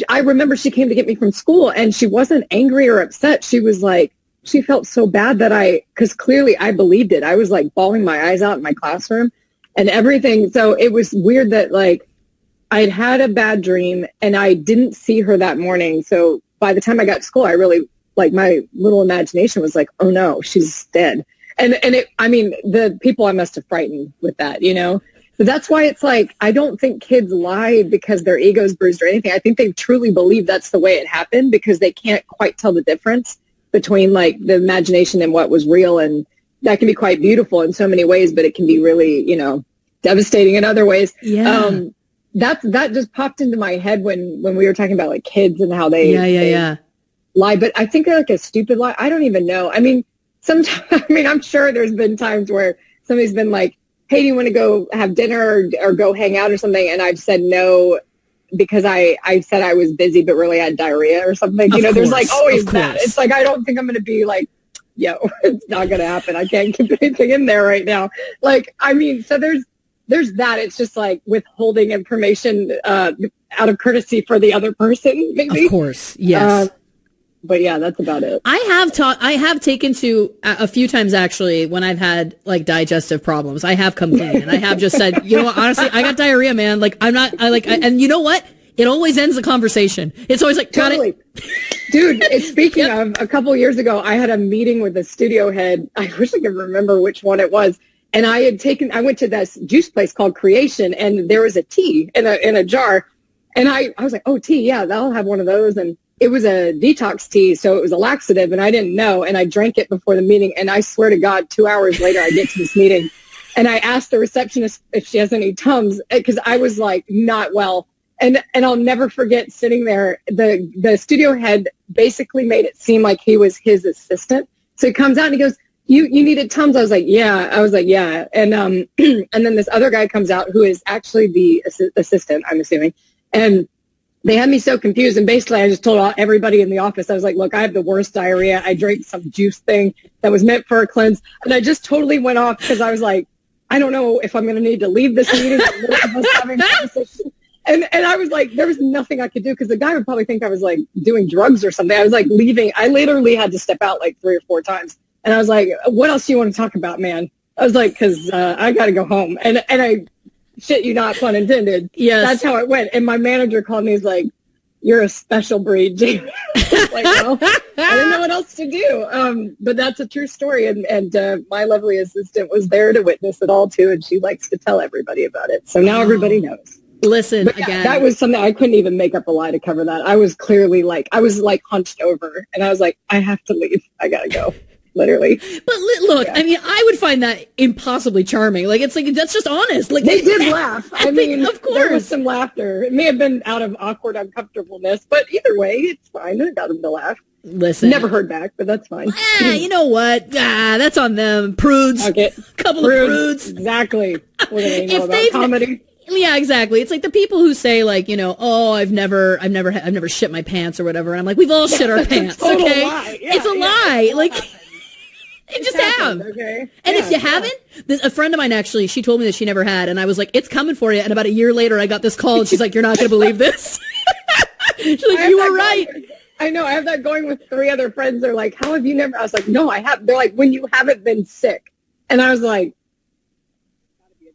I remember she came to get me from school and she wasn't angry or upset. She was like, she felt so bad that because clearly I believed it. I was like bawling my eyes out in my classroom and everything. So it was weird that like, I'd had a bad dream and I didn't see her that morning. So by the time I got to school, I really, like my little imagination was like, oh no, she's dead. The people I must have frightened with that, but that's why it's like, I don't think kids lie because their ego's bruised or anything. I think they truly believe that's the way it happened because they can't quite tell the difference between like the imagination and what was real. And that can be quite beautiful in so many ways, but it can be really, devastating in other ways. Yeah. That just popped into my head when we were talking about like kids and how they lie. But I think like a stupid lie, I don't even know. I mean, sometimes, I'm sure there's been times where somebody's been like, hey, do you want to go have dinner or go hang out or something? And I've said no because I said I was busy, but really had diarrhea or something. There's like always that. It's like, I don't think I'm going to be like, it's not going to happen. I can't keep anything in there right now. Like, so there's that. It's just like withholding information out of courtesy for the other person, maybe. Of course, yes. But yeah, that's about it. I have taken to a few times actually when I've had like digestive problems. I have come clean and I have just said, honestly, I got diarrhea, man. Like and you know what? It always ends the conversation. It's always like, totally. Got it. Dude, speaking of, a couple years ago, I had a meeting with a studio head. I wish I could remember which one it was. And I went to this juice place called Creation, and there was a tea in a jar. And I was like, oh, tea, yeah, I'll have one of those. And it was a detox tea, so it was a laxative, and I didn't know. And I drank it before the meeting, and I swear to God, 2 hours later, I get to this meeting, and I asked the receptionist if she has any Tums, because I was like not well. And I'll never forget sitting there. The studio head basically made it seem like he was his assistant. So he comes out and he goes, You needed Tums? I was like, yeah. And then this other guy comes out who is actually the assistant, I'm assuming. And they had me so confused. And basically I just told everybody in the office, I was like, look, I have the worst diarrhea. I drank some juice thing that was meant for a cleanse. And I just totally went off because I was like, I don't know if I'm going to need to leave this meeting. Having conversation. And I was like, there was nothing I could do because the guy would probably think I was like doing drugs or something. I was like leaving. I literally had to step out like 3 or 4 times. And I was like, what else do you want to talk about, man? I was like, because I got to go home. And I, shit you not, pun intended. Yes. That's how it went. And my manager called me. He's like, you're a special breed, Jaimie. Like, well, I didn't know what else to do. But that's a true story. And my lovely assistant was there to witness it all, too. And she likes to tell everybody about it. So now everybody knows. Listen, but yeah, again. That was something I couldn't even make up a lie to cover that. I was clearly like, hunched over. And I was like, I have to leave. I got to go. Literally. But look, yeah. I mean, I would find that impossibly charming. Like, it's like, that's just honest. Like, they did laugh. I mean, of course. There was some laughter. It may have been out of awkward uncomfortableness, but either way, it's fine. I got them to laugh. Listen. Never heard back, but that's fine. You know what? That's on them. Prudes. Okay. Couple of prudes. Exactly. What do they know about comedy? Yeah, exactly. It's like the people who say like, oh, I've never shit my pants or whatever. And I'm like, we've all shit our pants. Okay. Lie. Yeah, it's a lie. Like, you just happened, have. Okay. And if you haven't, a friend of mine actually, she told me that she never had. And I was like, it's coming for you. And about a year later, I got this call and she's like, you're not going to believe this. She's like, you were right. I know. I have that going with 3 other friends. They're like, how have you never? I was like, no, I have. They're like, when you haven't been sick. And I was like,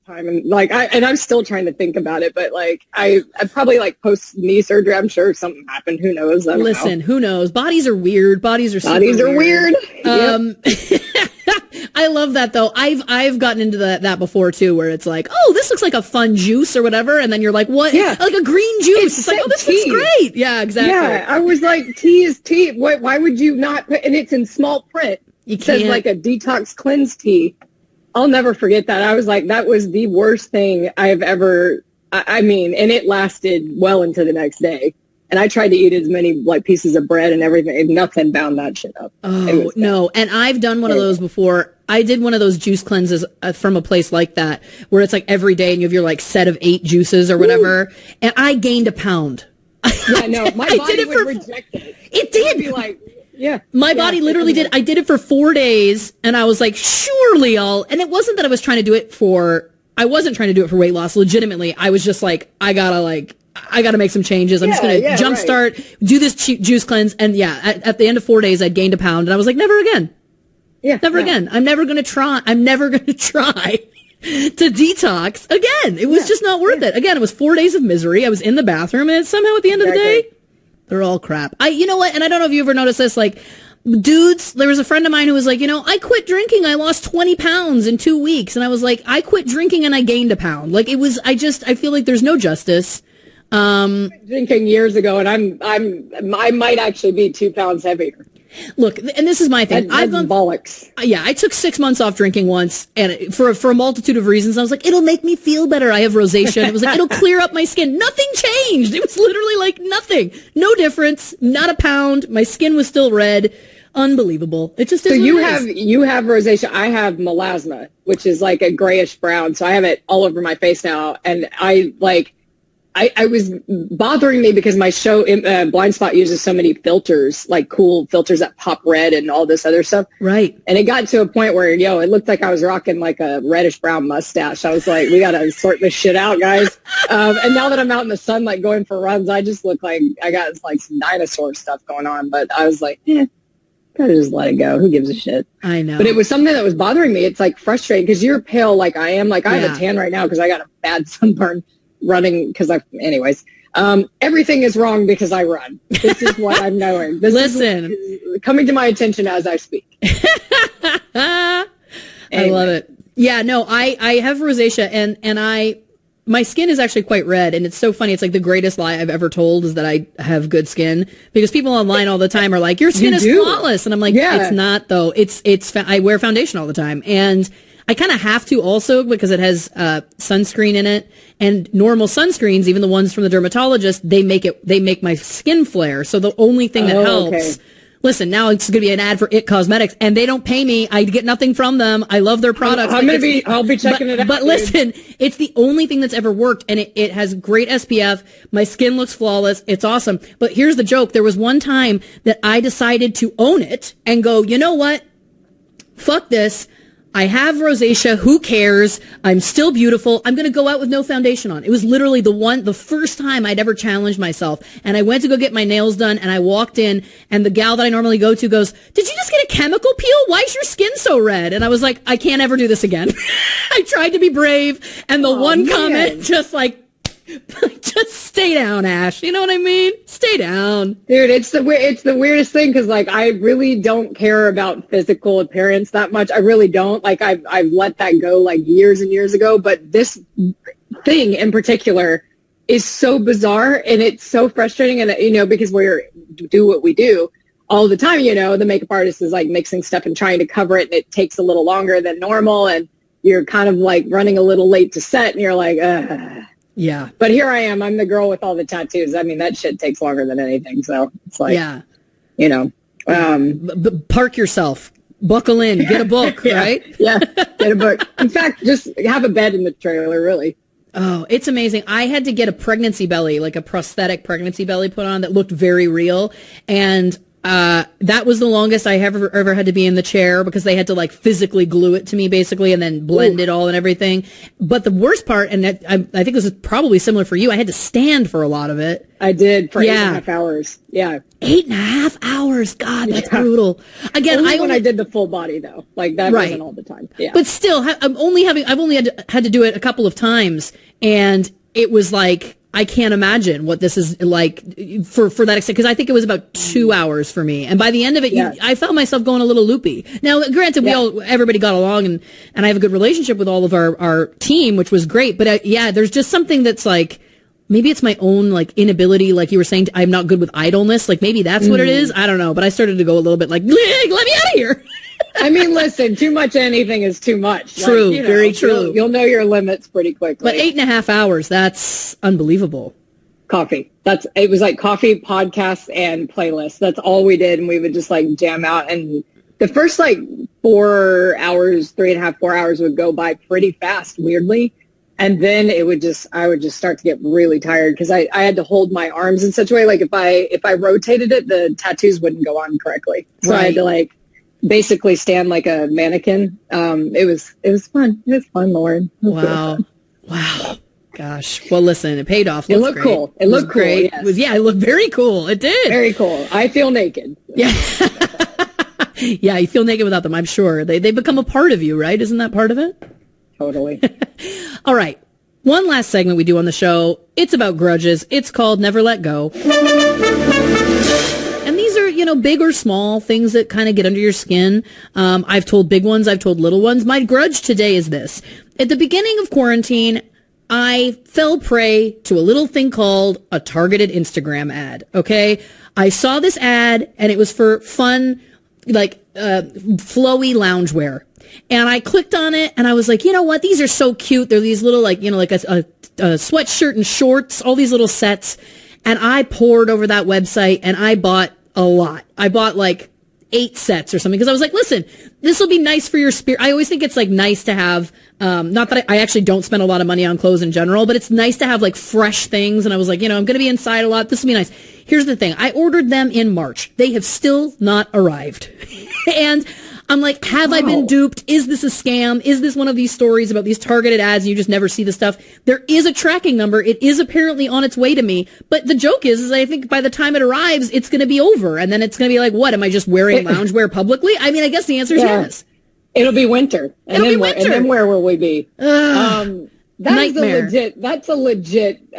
and like I'm still trying to think about it, but like I probably like post knee surgery. I'm sure something happened. Who knows? Listen, who knows? Bodies are weird. Bodies are weird. I love that though. I've gotten into that before too, where it's like, oh, this looks like a fun juice or whatever, and then you're like, what? Yeah. Like a green juice. It's like, oh, this looks great. Yeah, exactly. Yeah, I was like, tea is tea. Why would you not put? And it's in small print. It says like a detox cleanse tea. I'll never forget that. I was like, that was the worst thing I've ever, I mean, and it lasted well into the next day. And I tried to eat as many like pieces of bread and everything, and nothing bound that shit up. Oh, no. And I've done one of those before. I did one of those juice cleanses from a place like that where it's like every day and you have your like set of 8 juices or whatever. Ooh. And I gained a pound. Yeah, no, my body would reject it. It did. It would be like, yeah. My body literally did. I did it for 4 days and I was like, surely and it wasn't that I was trying to do it I wasn't trying to do it for weight loss. Legitimately, I was just like, I gotta make some changes. I'm just going to jumpstart, do this juice cleanse. And at the end of 4 days, I gained a pound and I was like, never again. Yeah. Never again. I'm never going to try to detox again. It was just not worth it. Again, it was 4 days of misery. I was in the bathroom and somehow at the end of the day, they're all crap. You know what? And I don't know if you ever noticed this, like, dudes, there was a friend of mine who was like, I quit drinking. I lost 20 pounds in 2 weeks. And I was like, I quit drinking and I gained a pound. Like I feel like there's no justice. Drinking years ago and I might actually be 2 pounds heavier. Look, and this is my thing. I've gone bollocks. Yeah, I took 6 months off drinking once, and for a multitude of reasons, I was like, it'll make me feel better. I have rosacea. It was like, it'll clear up my skin. Nothing changed. It was literally like nothing. No difference. Not a pound. My skin was still red. Unbelievable. It just is. So you have rosacea. I have melasma, which is like a grayish brown. So I have it all over my face now, and I was bothering me because my show, Blind Spot, uses so many filters, like cool filters that pop red and all this other stuff. Right. And it got to a point where, it looked like I was rocking like a reddish brown mustache. I was like, we got to sort this shit out, guys. And now that I'm out in the sun, like going for runs, I just look like I got like some dinosaur stuff going on. But I was like, gotta just let it go. Who gives a shit? I know. But it was something that was bothering me. It's like frustrating because you're pale like I am. Like I have a tan right now because I got a bad sunburn running because anyways, everything is wrong because I run. This is what I'm knowing. Listen, is coming to my attention as I speak. I love it. Yeah, no, I have rosacea and my skin is actually quite red, and it's so funny. It's like the greatest lie I've ever told is that I have good skin, because people online all the time are like, your skin is flawless. And I'm like, it's not though. I wear foundation all the time, and I kind of have to also because it has sunscreen in it, and normal sunscreens, even the ones from the dermatologist, they make my skin flare. So the only thing that helps. Okay. Listen, now it's going to be an ad for It Cosmetics, and they don't pay me. I get nothing from them. I love their products. I'll be checking it out. But listen, it's the only thing that's ever worked, and it has great SPF. My skin looks flawless. It's awesome. But here's the joke. There was one time that I decided to own it and go, you know what? Fuck this. I have rosacea. Who cares? I'm still beautiful. I'm going to go out with no foundation on. It was literally the first time I'd ever challenged myself. And I went to go get my nails done, and I walked in, and the gal that I normally go to goes, did you just get a chemical peel? Why is your skin so red? And I was like, I can't ever do this again. I tried to be brave, and the comment just like, just stay down, Ash. You know what I mean? Stay down. Dude, it's the weirdest thing because, like, I really don't care about physical appearance that much. I really don't. Like, I've let that go, like, years and years ago. But this thing in particular is so bizarre, and it's so frustrating. And, because we do what we do all the time, the makeup artist is, like, mixing stuff and trying to cover it, and it takes a little longer than normal. And you're kind of, like, running a little late to set, and you're like, ugh. Yeah. But here I am. I'm the girl with all the tattoos. I mean, that shit takes longer than anything. So it's like, park yourself, buckle in, get a book, right? Yeah. Get a book. In fact, just have a bed in the trailer, really. Oh, it's amazing. I had to get a pregnancy belly, like a prosthetic pregnancy belly put on that looked very real. And that was the longest I ever had to be in the chair because they had to like physically glue it to me basically and then blend it all and everything. But the worst part, and I think this is probably similar for you, I had to stand for a lot of it. I did for 8.5 hours. Yeah. 8.5 hours. God, that's brutal. Again, when I did the full body though, like that wasn't all the time. Yeah. But still, I've only had to do it a couple of times, and it was like, I can't imagine what this is like for that extent, because I think it was about 2 hours for me. And by the end of it, I felt myself going a little loopy. Now, granted, everybody got along, and I have a good relationship with all of our team, which was great. But there's just something that's like, maybe it's my own like inability, like you were saying, I'm not good with idleness. Like maybe that's what it is. I don't know. But I started to go a little bit like, let me out of here. I mean, listen, too much of anything is too much. True, very true. You'll know your limits pretty quickly. But 8.5 hours, that's unbelievable. Coffee. It was like coffee, podcasts, and playlists. That's all we did. And we would just like jam out. And the first like 4 hours, 3.5, 4 hours would go by pretty fast, weirdly. And then I would just start to get really tired because I had to hold my arms in such a way. Like if I rotated it, the tattoos wouldn't go on correctly. So I had to like basically stand like a mannequin. It was fun. It was fun, Lauren. Wow. Wow. Gosh. Well, listen, it paid off. It looked cool. It looked great. Yes. It looked very cool. It did. Very cool. I feel naked. Yeah. Yeah, you feel naked without them, I'm sure. They become a part of you, right? Isn't that part of it? Totally. All right. One last segment we do on the show. It's about grudges. It's called Never Let Go. And these are, big or small things that kind of get under your skin. I've told big ones. I've told little ones. My grudge today is this. At the beginning of quarantine, I fell prey to a little thing called a targeted Instagram ad. Okay. I saw this ad and it was for fun, like, flowy loungewear. And I clicked on it and I was like, you know what? These are so cute. They're these little, like, like a sweatshirt and shorts, all these little sets. And I poured over that website and I bought a lot. I bought like 8 sets or something because I was like, listen, this will be nice for your spirit. I always think it's like nice to have, not that I actually don't spend a lot of money on clothes in general, but it's nice to have like fresh things. And I was like, I'm going to be inside a lot. This will be nice. Here's the thing. I ordered them in March. They have still not arrived. And I'm like, have I been duped? Is this a scam? Is this one of these stories about these targeted ads and you just never see the stuff? There is a tracking number. It is apparently on its way to me. But the joke is I think by the time it arrives, it's going to be over. And then it's going to be like, what? Am I just wearing loungewear publicly? I mean, I guess the answer is yes. It'll be winter. And then where will we be? Nightmare. That's a legit,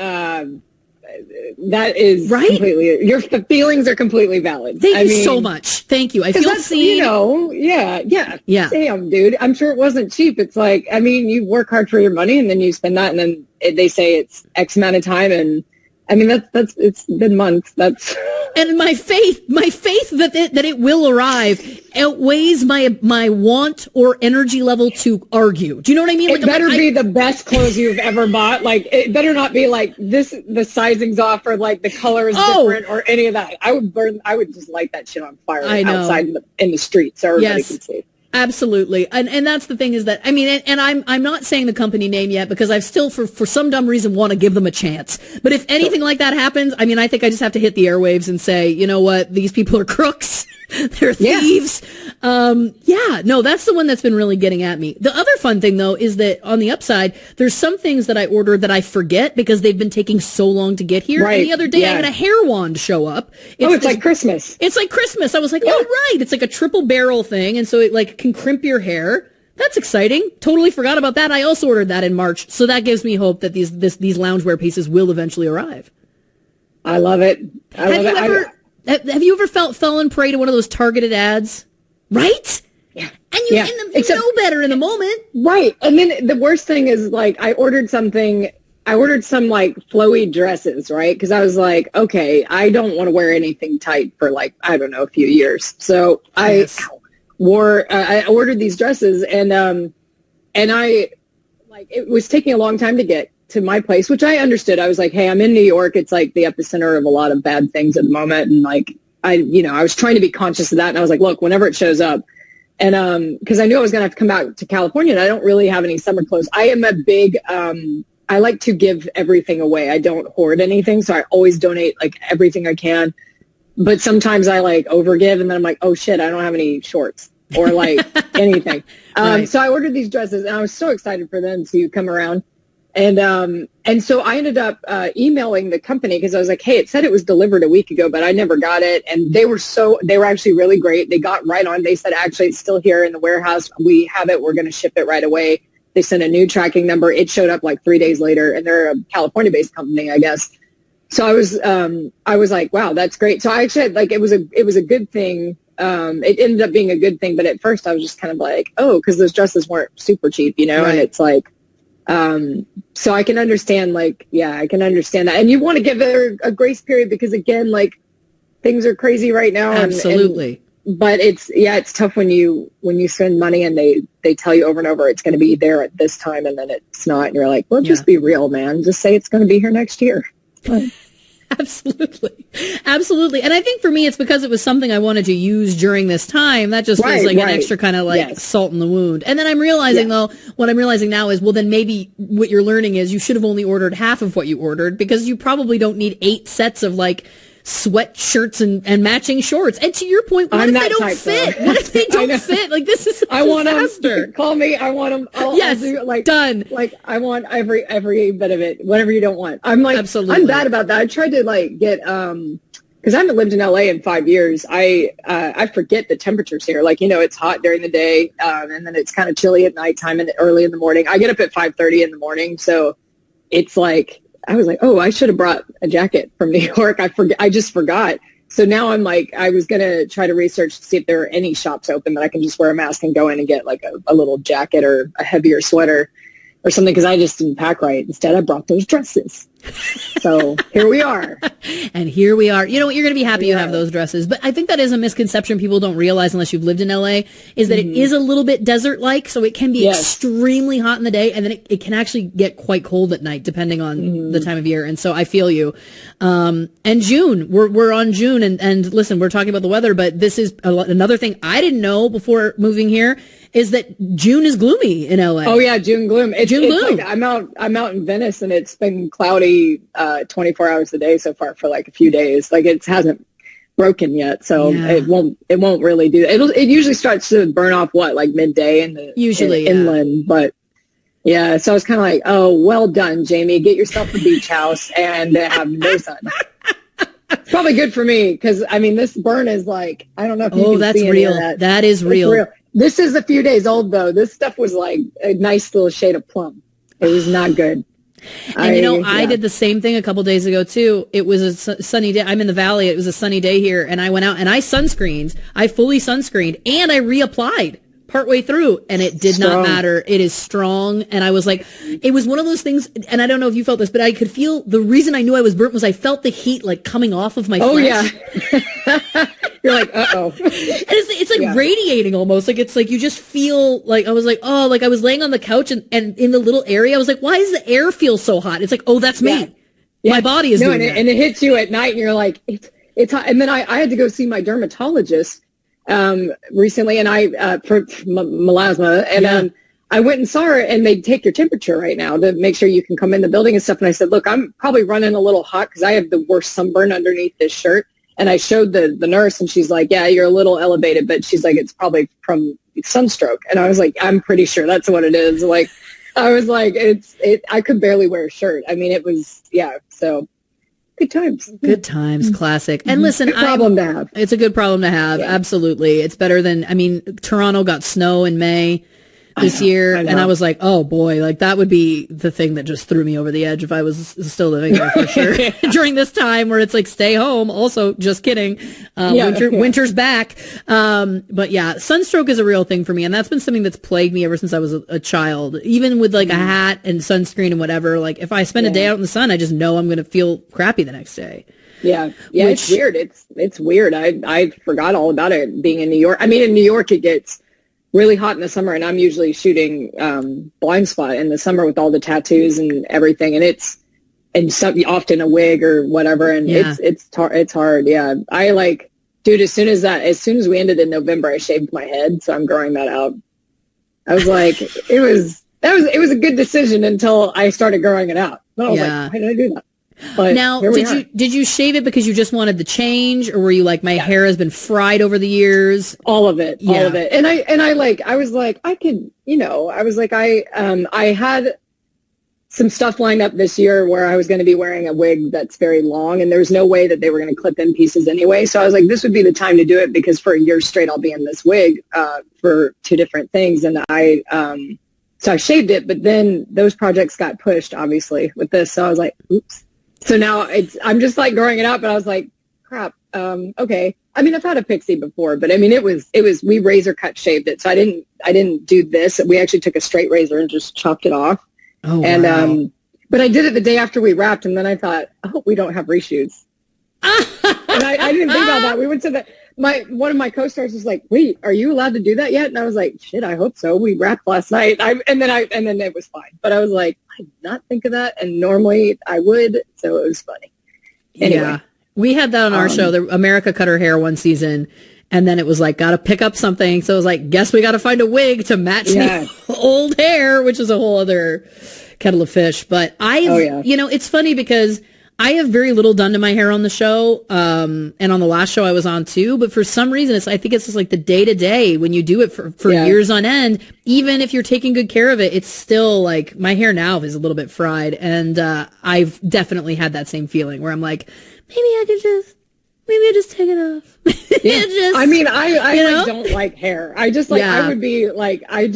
that is right. Completely. Your feelings are completely valid. Thank you so much. Thank you. I feel seen. Yeah. Damn, dude. I'm sure it wasn't cheap. It's like, you work hard for your money and then you spend that, and then they say it's X amount of time, and it's been months. And my faith that it will arrive outweighs my want or energy level to argue. Do you know what I mean? It better be the best clothes you've ever bought. Like, it better not be like this, the sizing's off, or like the color is different, or any of that. I would just light that shit on fire outside in the street so everybody can see. Absolutely. And that's the thing is that, and I'm not saying the company name yet because I've still, for some dumb reason, want to give them a chance. But if anything like that happens, I think I just have to hit the airwaves and say, you know what? These people are crooks. They're thieves. That's the one that's been really getting at me. The other fun thing, though, is that on the upside, there's some things that I ordered that I forget because they've been taking so long to get here. Right. And the other day I had a hair wand show up. It's like Christmas. It's like Christmas. I was like, oh, right. It's like a triple barrel thing. And so it like can crimp your hair. That's exciting. Totally forgot about that. I also ordered that in March. So that gives me hope that these loungewear pieces will eventually arrive. I love it. Have you ever fallen prey to one of those targeted ads? Right? Yeah. And you know better in the moment. Right. And then the worst thing is, like, I ordered some like flowy dresses, right? Because I was like, okay, I don't want to wear anything tight for like, I don't know, a few years. So I ordered these dresses, and I, like, it was taking a long time to get to my place, which I understood. I was like, hey, I'm in New York. It's like the epicenter of a lot of bad things at the moment. And like, I was trying to be conscious of that. And I was like, look, whenever it shows up, and cause I knew I was going to have to come back to California, and I don't really have any summer clothes. I am a big, I like to give everything away. I don't hoard anything. So I always donate like everything I can. But sometimes I like overgive, and then I'm like, oh shit, I don't have any shorts or like anything. Right. So I ordered these dresses, and I was so excited for them to come around. And so I ended up emailing the company because I was like, hey, it said it was delivered a week ago, but I never got it. And they were actually really great. They got right on. They said, actually, it's still here in the warehouse. We have it. We're going to ship it right away. They sent a new tracking number. It showed up like 3 days later, and they're a California-based company, I guess. So I was like, wow, that's great. So I actually had, like, it was a good thing. It ended up being a good thing, but at first I was just kind of like, oh, because those dresses weren't super cheap, Right. And it's like, so I can understand, like, I can understand that. And you want to give it a grace period because, again, like, things are crazy right now. Absolutely. But it's tough when you spend money and they tell you over and over it's going to be there at this time, and then it's not. And you're like, well, just be real, man. Just say it's going to be here next year. Absolutely. Absolutely. And I think for me, it's because it was something I wanted to use during this time. That just feels like an extra kind of like salt in the wound. And then I'm realizing though, what I'm realizing now is, well, then maybe what you're learning is you should have only ordered half of what you ordered, because you probably don't need 8 sets of like sweatshirts and matching shorts. And to your point, what if they don't fit? What if they don't fit? Like, this is a disaster. Call me. I want them. I'll do, like, done. Like, I want every bit of it. Whatever you don't want. I'm like, absolutely. I'm bad about that. I tried to like get because I haven't lived in LA in 5 years. I forget the temperatures here. Like, you know, it's hot during the day, and then it's kind of chilly at nighttime and early in the morning. I get up at 5:30 in the morning, so it's like, I was like, oh, I should have brought a jacket from New York. I just forgot. So now I'm like, I was going to try to research to see if there are any shops open that I can just wear a mask and go in and get like a little jacket or a heavier sweater or something, because I just didn't pack right. Instead, I brought those dresses. So here we are. And here we are. You know what? You're going to be happy you have those dresses. But I think that is a misconception people don't realize unless you've lived in LA, is that it is a little bit desert-like. So it can be extremely hot in the day, and then it can actually get quite cold at night, depending on the time of year. And so I feel you. And June, we're on June. And listen, we're talking about the weather, but this is another thing I didn't know before moving here, is that June is gloomy in LA. Oh yeah, June gloom. June gloom. Like, I'm out in Venice, and it's been cloudy 24 hours a day so far for like a few days. Like, it hasn't broken yet, so it won't really do that. It usually starts to burn off like midday in the inland, but yeah. So I was kind of like, oh, well done, Jaimie. Get yourself a beach house and have no sun. It's probably good for me, because I mean, this burn is like, I don't know if you can that's see real. Any of that. That is real. This is a few days old, though. This stuff was like a nice little shade of plum. It was not good. And I did the same thing a couple days ago too. It was a sunny day. I'm in the valley. It was a sunny day here, and I went out and I sunscreened. I fully sunscreened, and I reapplied partway through, and it did not matter. It is strong. And I was like, it was one of those things, and I don't know if you felt this, but I could feel, the reason I knew I was burnt was I felt the heat like coming off of my flesh. Oh yeah. You're like, uh-oh. And it's like radiating almost. Like, it's like you just feel like, I was like, oh, like I was laying on the couch and in the little area, I was like, why does the air feel so hot? It's like, oh, that's me. Yeah. My body is doing that. And it hits you at night, and you're like, it's hot. And then I had to go see my dermatologist recently, and for melasma, and I went and saw her, and they take your temperature right now to make sure you can come in the building and stuff. And I said, look, I'm probably running a little hot because I have the worst sunburn underneath this shirt. And I showed the nurse, and she's like, yeah, you're a little elevated, but she's like, it's probably from sunstroke. And I was like, I'm pretty sure that's what it is. Like, I was like, I could barely wear a shirt. I mean, it was, so good times. Good times, classic. And listen, it's a problem to have. It's a good problem to have. Yeah. Absolutely. It's better than, I mean, Toronto got snow in May this year, and I was like, oh boy, like that would be the thing that just threw me over the edge if I was still living there, for sure. During this time where it's like, stay home. Also, just kidding. Winter's back. But yeah, sunstroke is a real thing for me, and that's been something that's plagued me ever since I was a child. Even with like a hat and sunscreen and whatever, like if I spend a day out in the sun, I just know I'm going to feel crappy the next day. Yeah. It's weird. It's weird. I forgot all about it being in New York. I mean, in New York, it gets really hot in the summer, and I'm usually shooting blind spot in the summer with all the tattoos and everything, and often a wig or whatever, and it's hard. Yeah, I like, dude, as soon as we ended in November, I shaved my head, so I'm growing that out. I was like, it was a good decision until I started growing it out. But I was like, why did I do that? But now, did you shave it because you just wanted the change, or were you like, my hair has been fried over the years? All of it. And I was like, I could, I was like, I had some stuff lined up this year where I was going to be wearing a wig that's very long, and there was no way that they were going to clip in pieces anyway. So I was like, this would be the time to do it, because for a year straight, I'll be in this wig for 2 different things. And so I shaved it, but then those projects got pushed, obviously, with this. So I was like, oops. So now I'm just like growing it out, but I was like, crap. Okay. I mean, I've had a pixie before, but I mean, we razor cut shaved it. So I didn't do this. We actually took a straight razor and just chopped it off. Oh, and, wow. But I did it the day after we wrapped, and then I thought, oh, we don't have reshoots. And I didn't think about that. We went to one of my co-stars was like, wait, are you allowed to do that yet? And I was like, shit, I hope so. We wrapped last night. And then it was fine. But I was like, I did not think of that. And normally I would. So it was funny. Anyway. Yeah. We had that on our show. America cut her hair one season. And then it was like, gotta pick up something. So it was like, guess we gotta find a wig to match the old hair, which is a whole other kettle of fish. But you know, it's funny because I have very little done to my hair on the show. And on the last show I was on too. But for some reason, I think it's just like the day to day when you do it for years on end. Even if you're taking good care of it, it's still like my hair now is a little bit fried. And I've definitely had that same feeling where I'm like, maybe I just take it off. I mean, I don't like hair. I just like, I would be like, I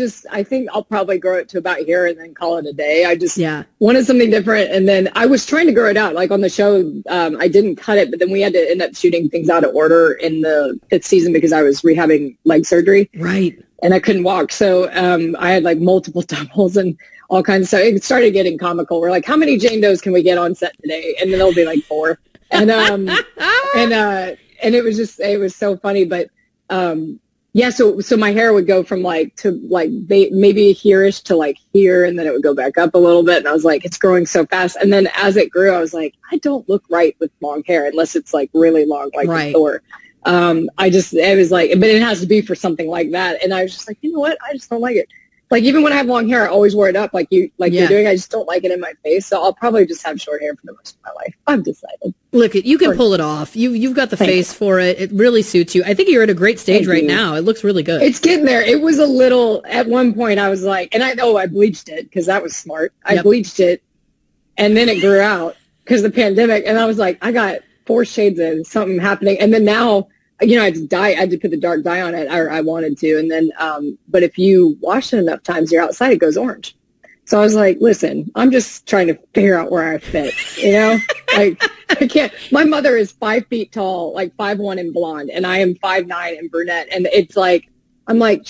think I'll probably grow it to about here and then call it a day. I just wanted something different. And then I was trying to grow it out. Like on the show, I didn't cut it, but then we had to end up shooting things out of order in the 5th season because I was rehabbing leg surgery. Right. And I couldn't walk. So I had like multiple doubles and all kinds of stuff. It started getting comical. We're like, how many Jane Does can we get on set today? And then there'll be like 4. And it was so funny, but so my hair would go from like to like maybe here-ish to like here, and then it would go back up a little bit, and I was like, it's growing so fast. And then as it grew, I was like, I don't look right with long hair unless it's like really long, like Thor. It was like, but it has to be for something like that, and I was just like, you know what, I just don't like it. Like, even when I have long hair, I always wear it up like you're doing. I just don't like it in my face. So I'll probably just have short hair for the rest of my life. I've decided. Look, you can pull it off. You've got the face for it. It really suits you. I think you're at a great stage right now. It looks really good. It's getting there. It was a little, at one point I was like, and I bleached it because that was smart. I bleached it and then it grew out because of the pandemic. And I was like, I got 4 shades of something happening. And then now, you know, I had to put the dark dye on it, or I wanted to. And then, but if you wash it enough times, you're outside, it goes orange. So I was like, listen, I'm just trying to figure out where I fit, you know? Like, I can't. My mother is 5 feet tall, like 5'1" and blonde, and I am 5'9" and brunette. And it's like, I'm like,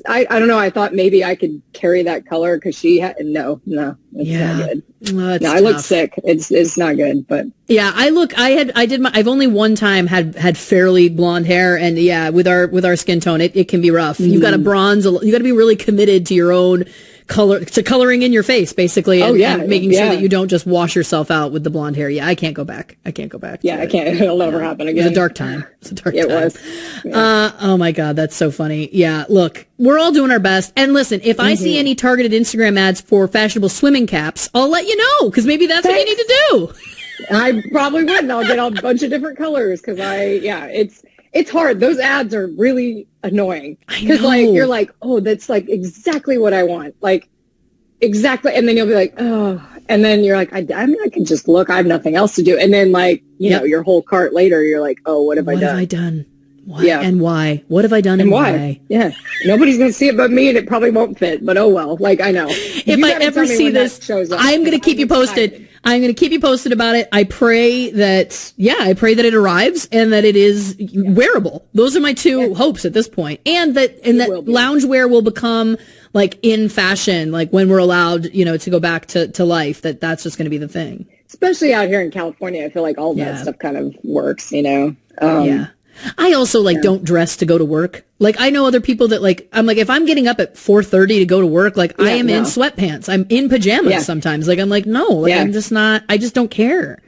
I don't know. I thought maybe I could carry that color because no, it's not good. Well, I look sick. It's not good, but yeah, I've only one time had fairly blonde hair, and with our skin tone, it can be rough. You've got to bronze, you got to be really committed to your own coloring in your face, basically, and making sure that you don't just wash yourself out with the blonde hair. Yeah, I can't go back. Yeah, I can't. It'll never happen again. It was a dark time. It was. Yeah. Oh my God, that's so funny. Yeah, look, we're all doing our best. And listen, if I see any targeted Instagram ads for fashionable swimming caps, I'll let you know, because maybe that's what you need to do. I probably would, and I'll get a bunch of different colors because it's hard. Those ads are really annoying because like you're like, oh, that's like exactly what I want, like exactly, and then you'll be like, oh, and then you're like, I mean, I can just look. I have nothing else to do, and then like you know, your whole cart later, you're like, oh, what have I done? What and why? What have I done and why? Yeah, nobody's gonna see it but me, and it probably won't fit. But oh well, like I know. If I ever see this, I'm gonna keep you posted. Excited. I'm going to keep you posted about it. I pray that it arrives and that it is wearable. Those are my 2 hopes at this point. And that loungewear will become like in fashion, like when we're allowed, you know, to go back to life, that's just going to be the thing. Especially out here in California, I feel like all that stuff kind of works, you know? I also don't dress to go to work. Like I know other people that like, I'm like, if I'm getting up at 4:30 to go to work, like I am in sweatpants. I'm in pajamas sometimes. Like I'm like, no, like I'm just not, I just don't care.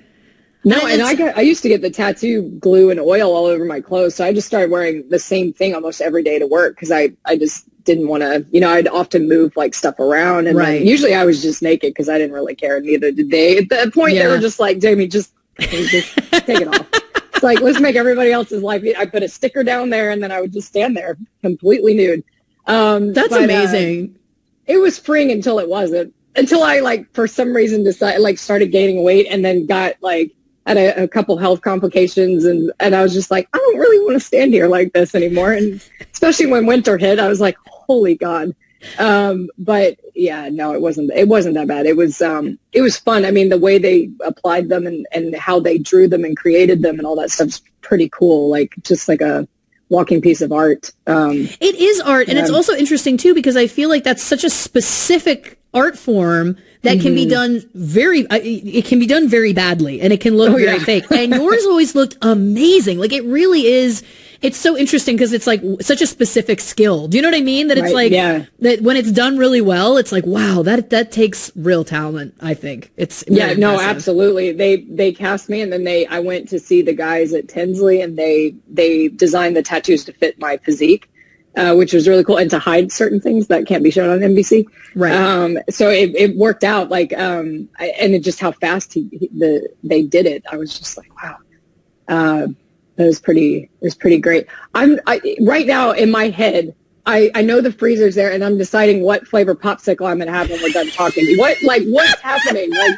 No, and I used to get the tattoo glue and oil all over my clothes. So I just started wearing the same thing almost every day to work because I just didn't want to, you know, I'd often move like stuff around. And then usually I was just naked because I didn't really care. And neither did they. At that point, they were just like, Jaimie, just take it off. It's like, let's make everybody else's life. I put a sticker down there and then I would just stand there completely nude. That's amazing. It was freeing until it wasn't. Until I like, for some reason, started gaining weight and then got like, had a couple health complications. And I was just like, I don't really want to stand here like this anymore. And especially when winter hit, I was like, holy God. But yeah, no, it wasn't that bad. It was fun. I mean, the way they applied them and how they drew them and created them and all that stuff's pretty cool. Like just like a walking piece of art. It is art. And it's also interesting too, because I feel like that's such a specific art form that can be done it can be done very badly and it can look very fake. And yours always looked amazing. Like it really is. It's so interesting because it's like such a specific skill. Do you know what I mean? That it's like, that when it's done really well, it's like, wow, that takes real talent, I think. It's no, impressive. Absolutely. They cast me, and then I went to see the guys at Tinsley, and they designed the tattoos to fit my physique, which was really cool, and to hide certain things that can't be shown on NBC. Right. So it worked out and it just how fast they did it. I was just like, wow. It was pretty great. Right now in my head, I know the freezer's there, and I'm deciding what flavor popsicle I'm going to have when we're done talking. What's happening? Like,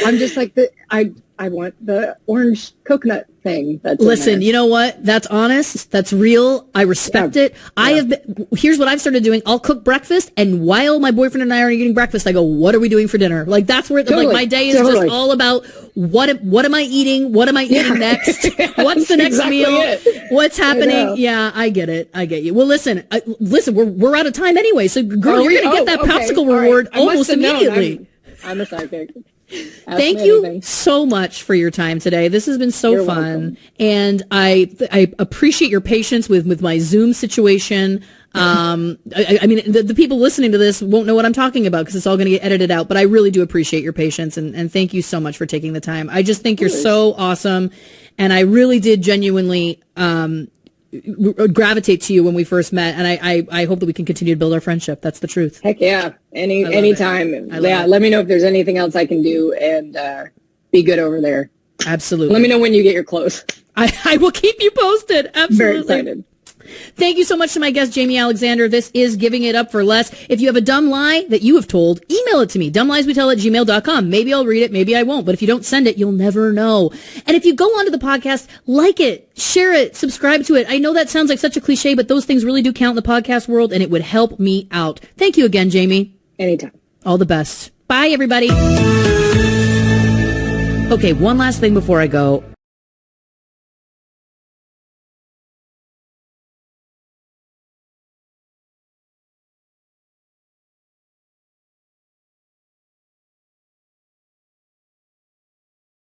I'm just like, I want the orange coconut thing. Listen, you know what? That's honest. That's real. I respect it. Here's what I've started doing. I'll cook breakfast, and while my boyfriend and I are eating breakfast, I go, what are we doing for dinner? Like, that's where like my day is just all about what am I eating? What am I eating next? What's the next meal? What's happening? Yeah, I get it. I get you. Well, listen, we're out of time anyway. So girl, you're going to get that popsicle reward almost immediately. I'm a sidekick. Thank you so much for your time today. This has been so fun. Welcome. And I appreciate your patience with my Zoom situation. I mean, the people listening to this won't know what I'm talking about because it's all going to get edited out, but I really do appreciate your patience, and thank you so much for taking the time. I just think you're so awesome, and I really did genuinely gravitate to you when we first met, and I hope that we can continue to build our friendship. That's the truth. Heck yeah. Anytime. Let me know if there's anything else I can do, and be good over there. Absolutely. Let me know when you get your clothes. I will keep you posted. Absolutely. Very excited. Thank you so much to my guest, Jaimie Alexander. This is Giving It Up for Less. If you have a dumb lie that you have told, email it to me, dumblieswetell@gmail.com. Maybe I'll read it, maybe I won't. But if you don't send it, you'll never know. And if you go onto the podcast, like it, share it, subscribe to it. I know that sounds like such a cliche, but those things really do count in the podcast world, and it would help me out. Thank you again, Jaimie. Anytime. All the best. Bye, everybody. Okay, one last thing before I go.